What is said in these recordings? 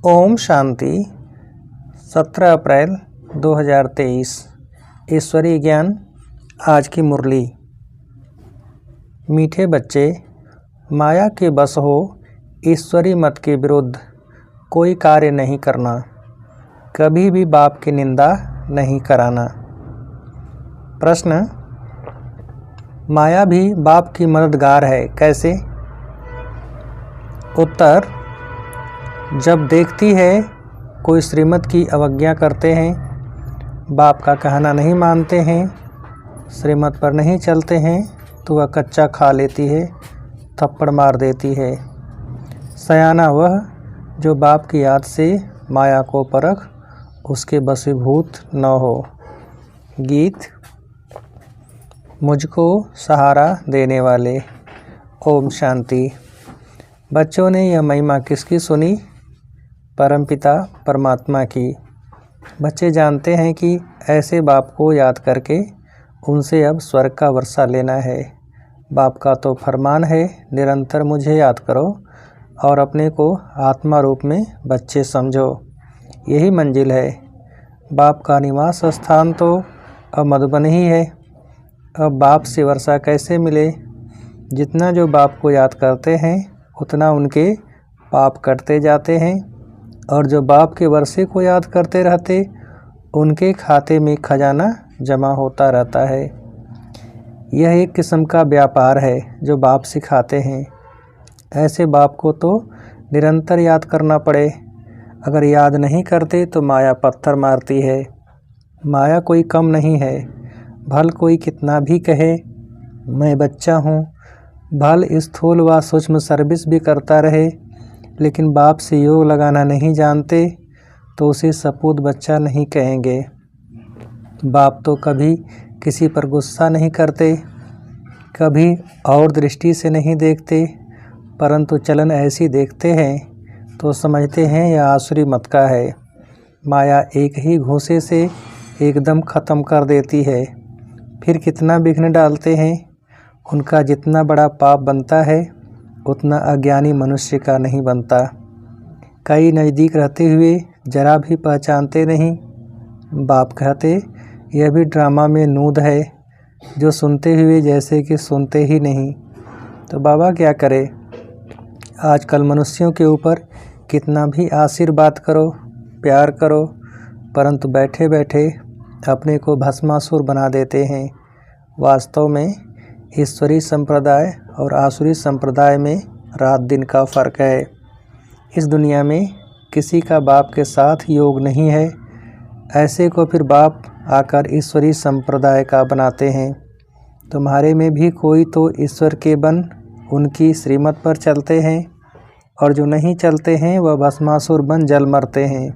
ओम शांति। 17 अप्रैल 2023। ईश्वरीय ज्ञान। आज की मुरली। मीठे बच्चे, माया के बस हो ईश्वरी मत के विरुद्ध कोई कार्य नहीं करना, कभी भी बाप की निंदा नहीं कराना। प्रश्न: माया भी बाप की मददगार है, कैसे? उत्तर: जब देखती है कोई श्रीमत की अवज्ञा करते हैं, बाप का कहना नहीं मानते हैं, श्रीमत पर नहीं चलते हैं, तो वह कच्चा खा लेती है, थप्पड़ मार देती है। सयाना वह जो बाप की याद से माया को परख उसके वशीभूत न हो। गीत। मुझको सहारा देने वाले। ओम शांति। बच्चों ने यह महिमा किसकी सुनी? परमपिता परमात्मा की। बच्चे जानते हैं कि ऐसे बाप को याद करके उनसे अब स्वर्ग का वर्षा लेना है। बाप का तो फरमान है, निरंतर मुझे याद करो और अपने को आत्मा रूप में बच्चे समझो। यही मंजिल है। बाप का निवास स्थान तो अब मधुबन ही है। अब बाप से वर्षा कैसे मिले? जितना जो बाप को याद करते हैं उतना उनके पाप कटते जाते हैं, और जो बाप के वर्षे को याद करते रहते उनके खाते में खजाना जमा होता रहता है। यह एक किस्म का व्यापार है जो बाप सिखाते हैं। ऐसे बाप को तो निरंतर याद करना पड़े। अगर याद नहीं करते तो माया पत्थर मारती है। माया कोई कम नहीं है। भल कोई कितना भी कहे मैं बच्चा हूँ, भल स्थूल व सूक्ष्म सर्विस भी करता रहे, लेकिन बाप से योग लगाना नहीं जानते तो उसे सपूत बच्चा नहीं कहेंगे। बाप तो कभी किसी पर गुस्सा नहीं करते, कभी और दृष्टि से नहीं देखते, परंतु चलन ऐसी देखते हैं तो समझते हैं यह आसुरी मत का है। माया एक ही घूंसे से एकदम ख़त्म कर देती है। फिर कितना विघ्न डालते हैं। उनका जितना बड़ा पाप बनता है उतना अज्ञानी मनुष्य का नहीं बनता। कई नज़दीक रहते हुए जरा भी पहचानते नहीं। बाप कहते यह भी ड्रामा में नूद है, जो सुनते हुए जैसे कि सुनते ही नहीं। तो बाबा क्या करे? आजकल मनुष्यों के ऊपर कितना भी आशीर्वाद करो, प्यार करो, परंतु बैठे बैठे अपने को भस्मासुर बना देते हैं। वास्तव में ईश्वरी संप्रदाय और आसुरी संप्रदाय में रात दिन का फ़र्क है। इस दुनिया में किसी का बाप के साथ योग नहीं है। ऐसे को फिर बाप आकर ईश्वरी संप्रदाय का बनाते हैं। तुम्हारे में भी कोई तो ईश्वर के बन उनकी श्रीमत पर चलते हैं, और जो नहीं चलते हैं वह भस्मासुर बन जल मरते हैं।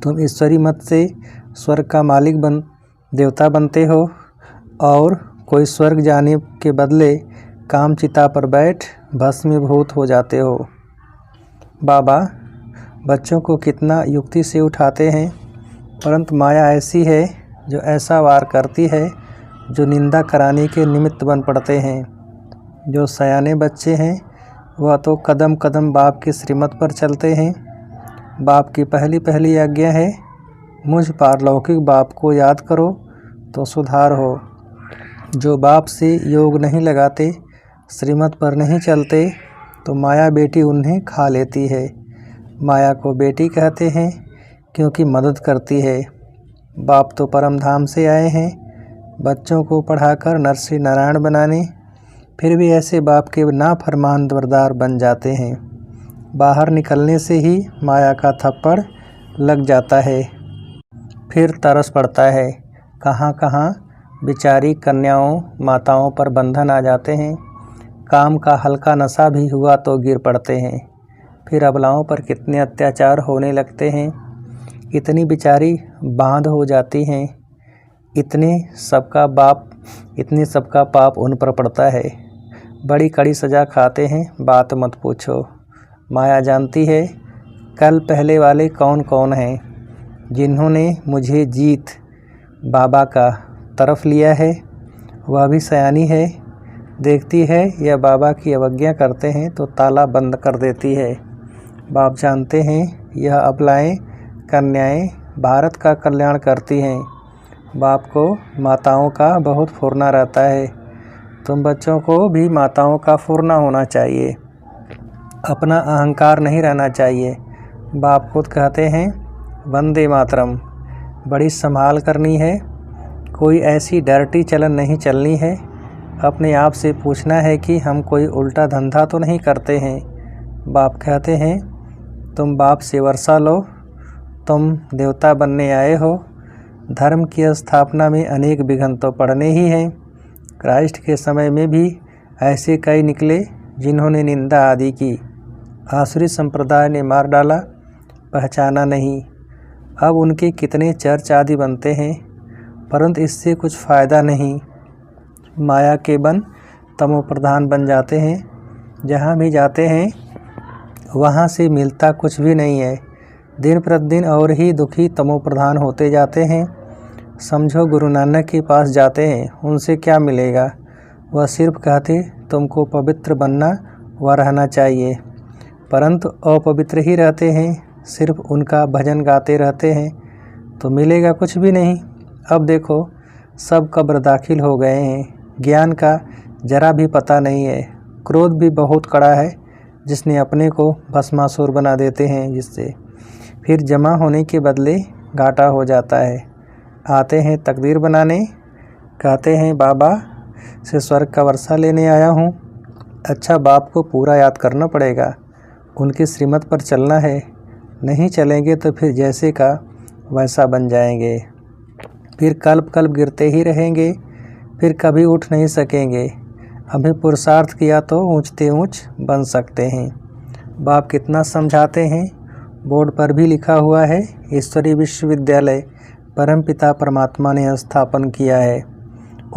तुम ईश्वरी मत से स्वर्ग का मालिक देवता बनते हो, और कोई स्वर्ग जाने के बदले काम चिता पर बैठ भस्मीभूत हो जाते हो। बाबा बच्चों को कितना युक्ति से उठाते हैं, परंतु माया ऐसी है जो ऐसा वार करती है जो निंदा कराने के निमित्त बन पड़ते हैं। जो सयाने बच्चे हैं वह तो कदम कदम बाप की श्रीमत पर चलते हैं। बाप की पहली पहली आज्ञा है, मुझ पारलौकिक बाप को याद करो तो सुधार हो। जो बाप से योग नहीं लगाते, श्रीमत पर नहीं चलते, तो माया बेटी उन्हें खा लेती है। माया को बेटी कहते हैं क्योंकि मदद करती है। बाप तो परम धाम से आए हैं बच्चों को पढ़ाकर नर से नारायण बनाने, फिर भी ऐसे बाप के नाफरमानबरदार बन जाते हैं। बाहर निकलने से ही माया का थप्पड़ लग जाता है। फिर तरस पड़ता है। कहाँ कहाँ बिचारी कन्याओं माताओं पर बंधन आ जाते हैं। काम का हल्का नशा भी हुआ तो गिर पड़ते हैं। फिर अबलाओं पर कितने अत्याचार होने लगते हैं। इतनी बिचारी बांध हो जाती हैं। इतनी सबका पाप उन पर पड़ता है। बड़ी कड़ी सज़ा खाते हैं, बात मत पूछो। माया जानती है कल पहले वाले कौन कौन हैं। जिन्होंने मुझे जीत बाबा का तरफ लिया है वह भी सयानी है। देखती है यह बाबा की अवज्ञा करते हैं तो ताला बंद कर देती है। बाप जानते हैं यह अबलाएं कन्याएं भारत का कल्याण करती हैं। बाप को माताओं का बहुत फुरना रहता है। तुम बच्चों को भी माताओं का फुरना होना चाहिए, अपना अहंकार नहीं रहना चाहिए। बाप खुद कहते हैं वंदे मातरम। बड़ी संभाल करनी है, कोई ऐसी डर्टी चलन नहीं चलनी है। अपने आप से पूछना है कि हम कोई उल्टा धंधा तो नहीं करते हैं। बाप कहते हैं तुम बाप से वर्षा लो, तुम देवता बनने आए हो। धर्म की स्थापना में अनेक विघ्न तो पड़ने ही हैं। क्राइस्ट के समय में भी ऐसे कई निकले जिन्होंने निंदा आदि की। आसुरी संप्रदाय ने मार डाला, पहचाना नहीं। अब उनके कितने चर्च आदि बनते हैं, परंतु इससे कुछ फ़ायदा नहीं। माया के बन तमो प्रधान बन जाते हैं। जहाँ भी जाते हैं वहाँ से मिलता कुछ भी नहीं है। दिन प्रतिदिन और ही दुखी तमो प्रधान होते जाते हैं। समझो गुरु नानक के पास जाते हैं, उनसे क्या मिलेगा? वह सिर्फ कहते तुमको पवित्र बनना व रहना चाहिए, परंतु अपवित्र ही रहते हैं। सिर्फ उनका भजन गाते रहते हैं तो मिलेगा कुछ भी नहीं। अब देखो सब कब्र दाखिल हो गए हैं। ज्ञान का जरा भी पता नहीं है। क्रोध भी बहुत कड़ा है, जिसने अपने को भस्मासुर बना देते हैं, जिससे फिर जमा होने के बदले घाटा हो जाता है। आते हैं तकदीर बनाने, कहते हैं बाबा से स्वर्ग का वर्षा लेने आया हूँ। अच्छा, बाप को पूरा याद करना पड़ेगा, उनकी श्रीमत पर चलना है। नहीं चलेंगे तो फिर जैसे का वैसा बन जाएंगे। फिर कल्प कल्प गिरते ही रहेंगे, फिर कभी उठ नहीं सकेंगे। अभी पुरुषार्थ किया तो ऊंचते ऊंच बन सकते हैं। बाप कितना समझाते हैं। बोर्ड पर भी लिखा हुआ है ईश्वरीय विश्वविद्यालय परमपिता परमात्मा ने स्थापन किया है।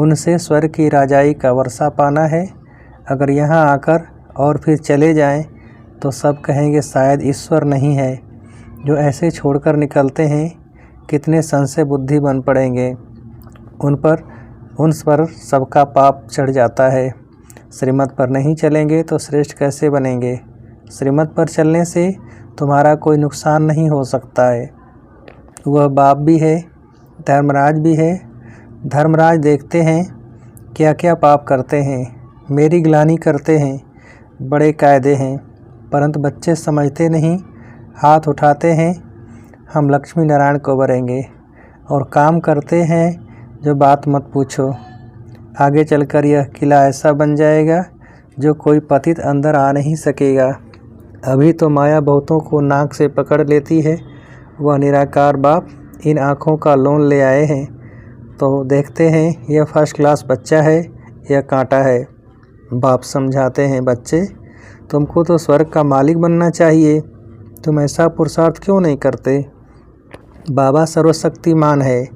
उनसे स्वर्ग की राजाई का वर्षा पाना है। अगर यहाँ आकर और फिर चले जाएं तो सब कहेंगे शायद ईश्वर नहीं है। जो ऐसे छोड़कर निकलते हैं कितने संशय बुद्धि बन पड़ेंगे। उन पर सबका पाप चढ़ जाता है। श्रीमत पर नहीं चलेंगे तो श्रेष्ठ कैसे बनेंगे? श्रीमत पर चलने से तुम्हारा कोई नुकसान नहीं हो सकता है। वह बाप भी है, धर्मराज भी है। धर्मराज देखते हैं क्या क्या पाप करते हैं, मेरी ग्लानि करते हैं। बड़े कायदे हैं, परंतु बच्चे समझते नहीं। हाथ उठाते हैं हम लक्ष्मी नारायण को भरेंगे, और काम करते हैं जो बात मत पूछो। आगे चलकर यह किला ऐसा बन जाएगा जो कोई पतित अंदर आ नहीं सकेगा। अभी तो माया बहुतों को नाक से पकड़ लेती है। वह निराकार बाप इन आँखों का लोन ले आए हैं, तो देखते हैं यह फर्स्ट क्लास बच्चा है या कांटा है। बाप समझाते हैं बच्चे तुमको तो स्वर्ग का मालिक बनना चाहिए, तुम ऐसा पुरुषार्थ क्यों नहीं करते? बाबा सर्वशक्तिमान है,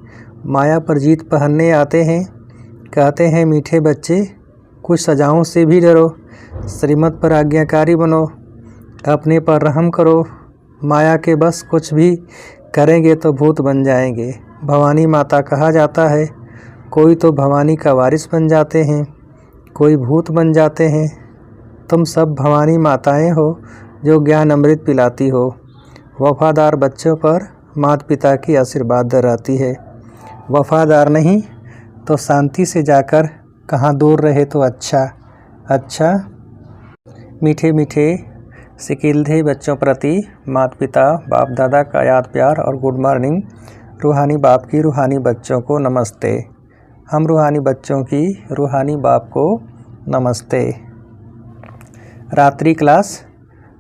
माया पर जीत पहनने आते हैं। कहते हैं मीठे बच्चे कुछ सजाओं से भी डरो, श्रीमत पर आज्ञाकारी बनो, अपने पर रहम करो। माया के बस कुछ भी करेंगे तो भूत बन जाएंगे। भवानी माता कहा जाता है। कोई तो भवानी का वारिस बन जाते हैं, कोई भूत बन जाते हैं। तुम सब भवानी माताएं हो जो ज्ञान अमृत पिलाती हो। वफादार बच्चों पर माता पिता की आशीर्वाद रहती है। वफादार नहीं तो शांति से जाकर कहाँ दूर रहे तो अच्छा। मीठे मीठे सिकिलधे बच्चों प्रति माता पिता बाप दादा का याद प्यार और गुड मॉर्निंग। रूहानी बाप की रूहानी बच्चों को नमस्ते। हम रूहानी बच्चों की रूहानी बाप को नमस्ते। रात्रि क्लास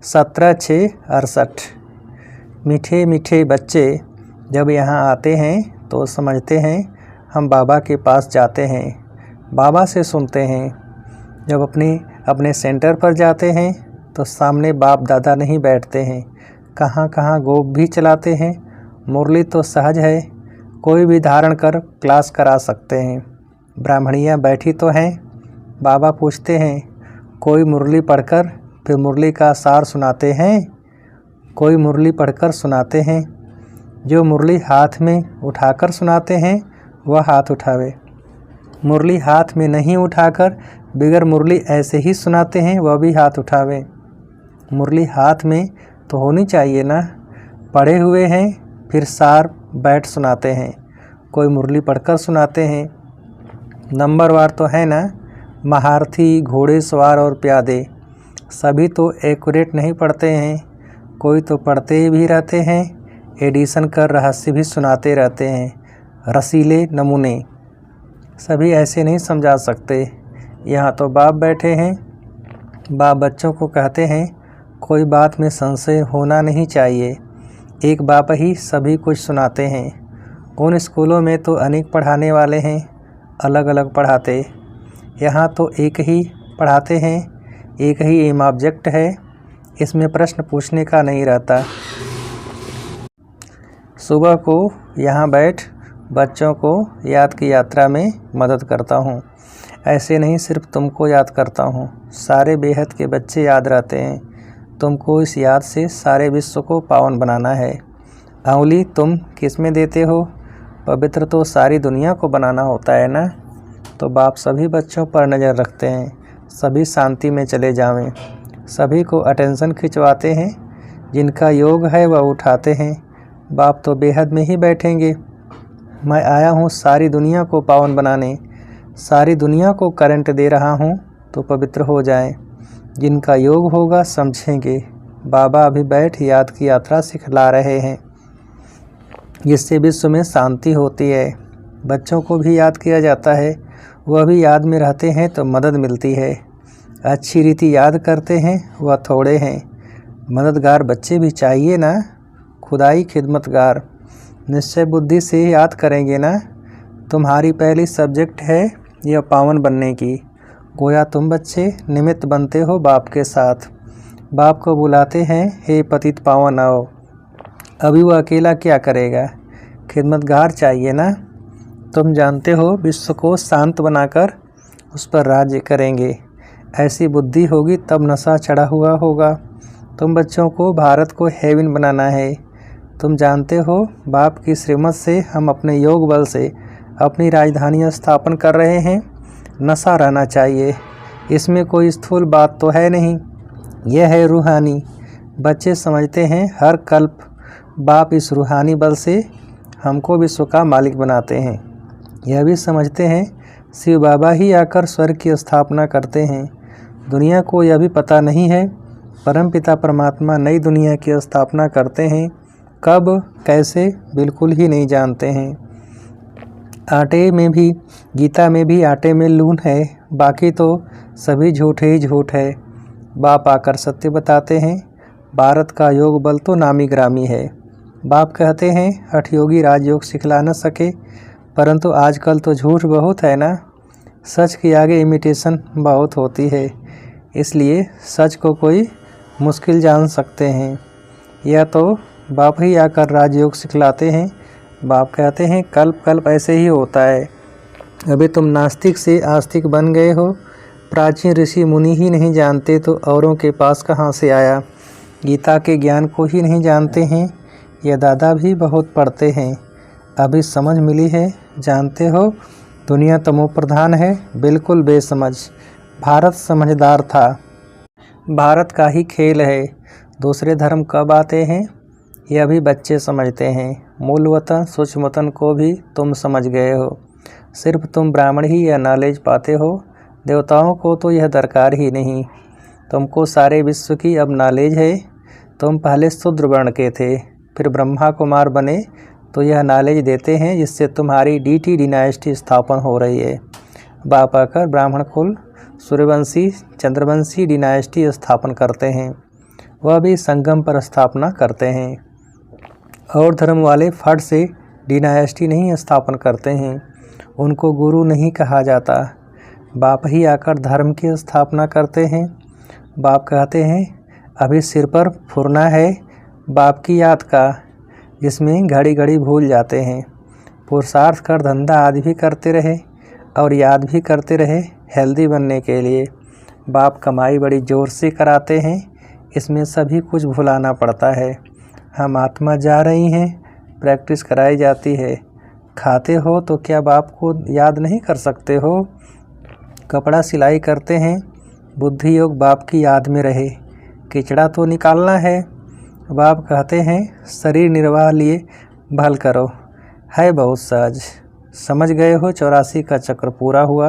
17/6/68। मीठे मीठे बच्चे जब यहाँ आते हैं तो समझते हैं हम बाबा के पास जाते हैं, बाबा से सुनते हैं। जब अपने सेंटर पर जाते हैं तो सामने बाप दादा नहीं बैठते हैं, कहाँ कहाँ गोप भी चलाते हैं। मुरली तो सहज है, कोई भी धारण कर क्लास करा सकते हैं। ब्राह्मणियाँ बैठी तो हैं। बाबा पूछते हैं कोई मुरली पढ़कर फिर मुरली का सार सुनाते हैं? कोई मुरली पढ़कर सुनाते हैं? जो मुरली हाथ में उठाकर सुनाते हैं वह हाथ उठावे। मुरली हाथ में नहीं उठाकर बिगर मुरली ऐसे ही सुनाते हैं वह भी हाथ उठावे। मुरली हाथ में तो होनी चाहिए ना। पढ़े हुए हैं, फिर सार बैठ सुनाते हैं, कोई मुरली पढ़कर सुनाते हैं। नंबरवार तो है ना, महारथी, घोड़ेसवार और प्यादे सभी तो एक्यूरेट नहीं पढ़ते हैं, कोई तो पढ़ते भी रहते हैं, एडिशन कर रहस्य भी सुनाते रहते हैं, रसीले नमूने। सभी ऐसे नहीं समझा सकते। यहाँ तो बाप बैठे हैं, बाप बच्चों को कहते हैं कोई बात में संशय होना नहीं चाहिए, एक बाप ही सभी कुछ सुनाते हैं। उन स्कूलों में तो अनेक पढ़ाने वाले हैं, अलग अलग पढ़ाते। यहाँ तो एक ही पढ़ाते हैं, एक ही एम ऑब्जेक्ट है, इसमें प्रश्न पूछने का नहीं रहता। सुबह को यहाँ बैठ बच्चों को याद की यात्रा में मदद करता हूँ। ऐसे नहीं सिर्फ तुमको याद करता हूँ, सारे बेहद के बच्चे याद रहते हैं। तुमको इस याद से सारे विश्व को पावन बनाना है। अंगुली तुम किस में देते हो? पवित्र तो सारी दुनिया को बनाना होता है ना। तो बाप सभी बच्चों पर नज़र रखते हैं, सभी शांति में चले जावें, सभी को अटेंशन खिंचवाते हैं, जिनका योग है वह उठाते हैं। बाप तो बेहद में ही बैठेंगे। मैं आया हूँ सारी दुनिया को पावन बनाने, सारी दुनिया को करंट दे रहा हूँ तो पवित्र हो जाएं। जिनका योग होगा समझेंगे। बाबा अभी बैठ याद की यात्रा सिखला रहे हैं, जिससे विश्व में शांति होती है। बच्चों को भी याद किया जाता है, वह भी याद में रहते हैं तो मदद मिलती है। अच्छी रीति याद करते हैं वह थोड़े हैं, मददगार बच्चे भी चाहिए ना। खुदाई खिदमतगार निश्चय बुद्धि से याद करेंगे ना। तुम्हारी पहली सब्जेक्ट है यह पावन बनने की। गोया तुम बच्चे निमित्त बनते हो बाप के साथ। बाप को बुलाते हैं, हे पतित पावन आओ। अभी वह अकेला क्या करेगा, खिदमतगार चाहिए ना। तुम जानते हो विश्व को शांत बनाकर उस पर राज्य करेंगे। ऐसी बुद्धि होगी तब नशा चढ़ा हुआ होगा। तुम बच्चों को भारत को हेवन बनाना है। तुम जानते हो बाप की श्रीमत से हम अपने योग बल से अपनी राजधानी स्थापन कर रहे हैं। नशा रहना चाहिए, इसमें कोई स्थूल बात तो है नहीं, यह है रूहानी। बच्चे समझते हैं हर कल्प बाप इस रूहानी बल से हमको विश्व का मालिक बनाते हैं। यह भी समझते हैं शिव बाबा ही आकर स्वर्ग की स्थापना करते हैं। दुनिया को यह भी पता नहीं है परमपिता परमात्मा नई दुनिया की स्थापना करते हैं। कब कैसे बिल्कुल ही नहीं जानते हैं। आटे में भी, गीता में भी आटे में लून है, बाकी तो सभी झूठे ही झूठ है। बाप आकर सत्य बताते हैं। भारत का योग बल तो नामी ग्रामी है। बाप कहते हैं हठयोगी राजयोग सिखला न सके, परंतु आजकल तो झूठ बहुत है ना। सच के आगे इमिटेशन बहुत होती है, इसलिए सच को कोई मुश्किल जान सकते हैं। यह तो बाप ही आकर राजयोग सिखलाते हैं। बाप कहते हैं कल्प कल्प ऐसे ही होता है। अभी तुम नास्तिक से आस्तिक बन गए हो। प्राचीन ऋषि मुनि ही नहीं जानते तो औरों के पास कहाँ से आया। गीता के ज्ञान को ही नहीं जानते हैं। यह दादा भी बहुत पढ़ते हैं, अभी समझ मिली है। जानते हो दुनिया तमो प्रधान है, बिल्कुल बेसमझ। भारत समझदार था। भारत का ही खेल है। दूसरे धर्म कब आते हैं यह भी बच्चे समझते हैं। मूल वतन सूक्ष्म वतन को भी तुम समझ गए हो। सिर्फ तुम ब्राह्मण ही यह नॉलेज पाते हो, देवताओं को तो यह दरकार ही नहीं। तुमको सारे विश्व की अब नॉलेज है। तुम पहले शूद्र वर्ण के थे, फिर ब्रह्मा कुमार बने तो यह नॉलेज देते हैं, जिससे तुम्हारी डीटी डिनाइस्टी स्थापन हो रही है। बाप आकर ब्राह्मण कुल सूर्यवंशी चंद्रवंशी डिनाइस्टी स्थापन करते हैं। वह भी संगम पर स्थापना करते हैं। और धर्म वाले फट से डिनाइस्टी नहीं स्थापन करते हैं, उनको गुरु नहीं कहा जाता। बाप ही आकर धर्म की स्थापना करते हैं। बाप कहते हैं अभी सिर पर फुरना है बाप की याद का, जिसमें घड़ी घड़ी भूल जाते हैं। पुरुषार्थ कर धंधा आदि भी करते रहे और याद भी करते रहे हेल्दी बनने के लिए। बाप कमाई बड़ी ज़ोर से कराते हैं, इसमें सभी कुछ भुलाना पड़ता है। हम आत्मा जा रही हैं, प्रैक्टिस कराई जाती है। खाते हो तो क्या बाप को याद नहीं कर सकते हो। कपड़ा सिलाई करते हैं, बुद्धि योग बाप की याद में रहे। किचड़ा तो निकालना है। अब आप कहते हैं शरीर निर्वाह लिए भल करो, है बहुत सहज। समझ गए हो 84 का चक्र पूरा हुआ।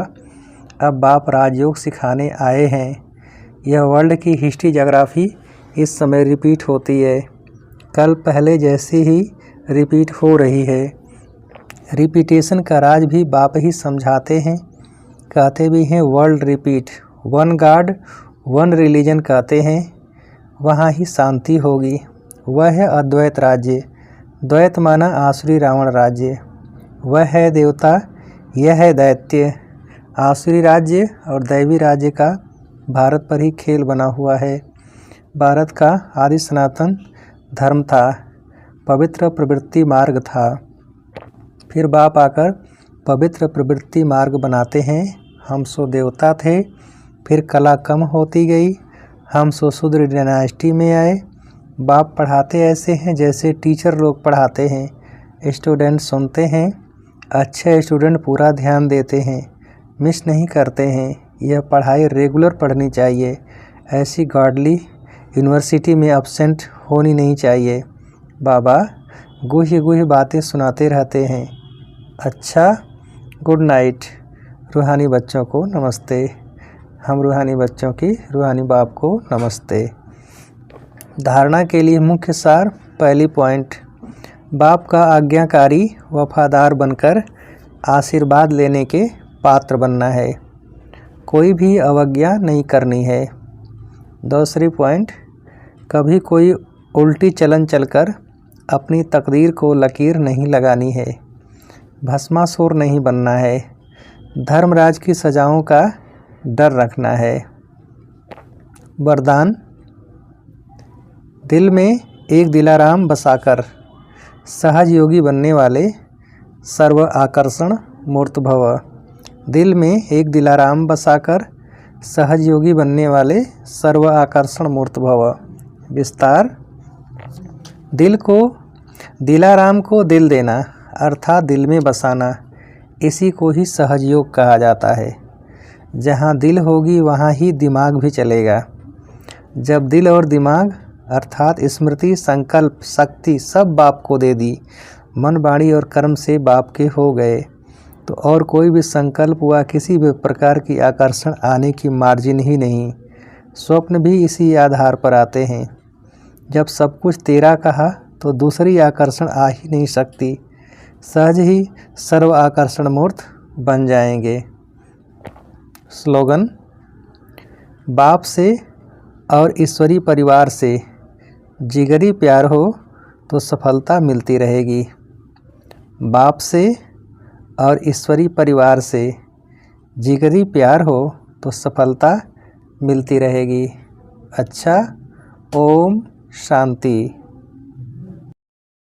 अब बाप राजयोग सिखाने आए हैं। यह वर्ल्ड की हिस्ट्री ज्योग्राफी इस समय रिपीट होती है, कल पहले जैसी ही रिपीट हो रही है। रिपीटेशन का राज भी बाप ही समझाते हैं, कहते भी हैं world repeat, one God one religion कहते हैं, वहाँ ही शांति होगी। वह है अद्वैत राज्य, द्वैत माना आसुरी रावण राज्य। वह है देवता, यह है दैत्य। आसुरी राज्य और दैवी राज्य का भारत पर ही खेल बना हुआ है। भारत का आदि सनातन धर्म था, पवित्र प्रवृत्ति मार्ग था। फिर बाप आकर पवित्र प्रवृत्ति मार्ग बनाते हैं। हम सो देवता थे, फिर कला कम होती गई, हम सो शूद्र डायनेस्टी में आए। बाप पढ़ाते ऐसे हैं जैसे टीचर लोग पढ़ाते हैं। स्टूडेंट सुनते हैं, अच्छे स्टूडेंट पूरा ध्यान देते हैं, मिस नहीं करते हैं। यह पढ़ाई रेगुलर पढ़नी चाहिए, ऐसी गॉडली यूनिवर्सिटी में एब्सेंट होनी नहीं चाहिए। बाबा गुह्य गुह्य बातें सुनाते रहते हैं। अच्छा, गुड नाइट। रूहानी बच्चों को नमस्ते। हम रूहानी बच्चों की रूहानी बाप को नमस्ते। धारणा के लिए मुख्य सार, पहली पॉइंट, बाप का आज्ञाकारी वफादार बनकर आशीर्वाद लेने के पात्र बनना है, कोई भी अवज्ञा नहीं करनी है। दूसरी पॉइंट, कभी कोई उल्टी चलन चलकर अपनी तकदीर को लकीर नहीं लगानी है, भस्मासुर नहीं बनना है, धर्मराज की सजाओं का डर रखना है। वरदान, दिल में एक दिलाराम बसाकर सहज योगी बनने वाले सर्व आकर्षण मूर्त भव। दिल में एक दिलाराम बसाकर सहज योगी बनने वाले सर्व आकर्षण मूर्त भव। विस्तार, दिलाराम को दिल देना अर्थात दिल में बसाना, इसी को ही सहज योग कहा जाता है। जहाँ दिल होगी वहाँ ही दिमाग भी चलेगा। जब दिल और दिमाग अर्थात स्मृति, संकल्प, शक्ति सब बाप को दे दी, मन, वाणी और कर्म से बाप के हो गए, तो और कोई भी संकल्प व किसी भी प्रकार की आकर्षण आने की मार्जिन ही नहीं। स्वप्न भी इसी आधार पर आते हैं। जब सब कुछ तेरा कहा तो दूसरी आकर्षण आ ही नहीं सकती, सहज ही सर्व आकर्षण मूर्त बन जाएंगे। स्लोगन, बाप से और ईश्वरी परिवार से जिगरी प्यार हो तो सफलता मिलती रहेगी। बाप से और ईश्वरी परिवार से जिगरी प्यार हो तो सफलता मिलती रहेगी। अच्छा, ओम शांति।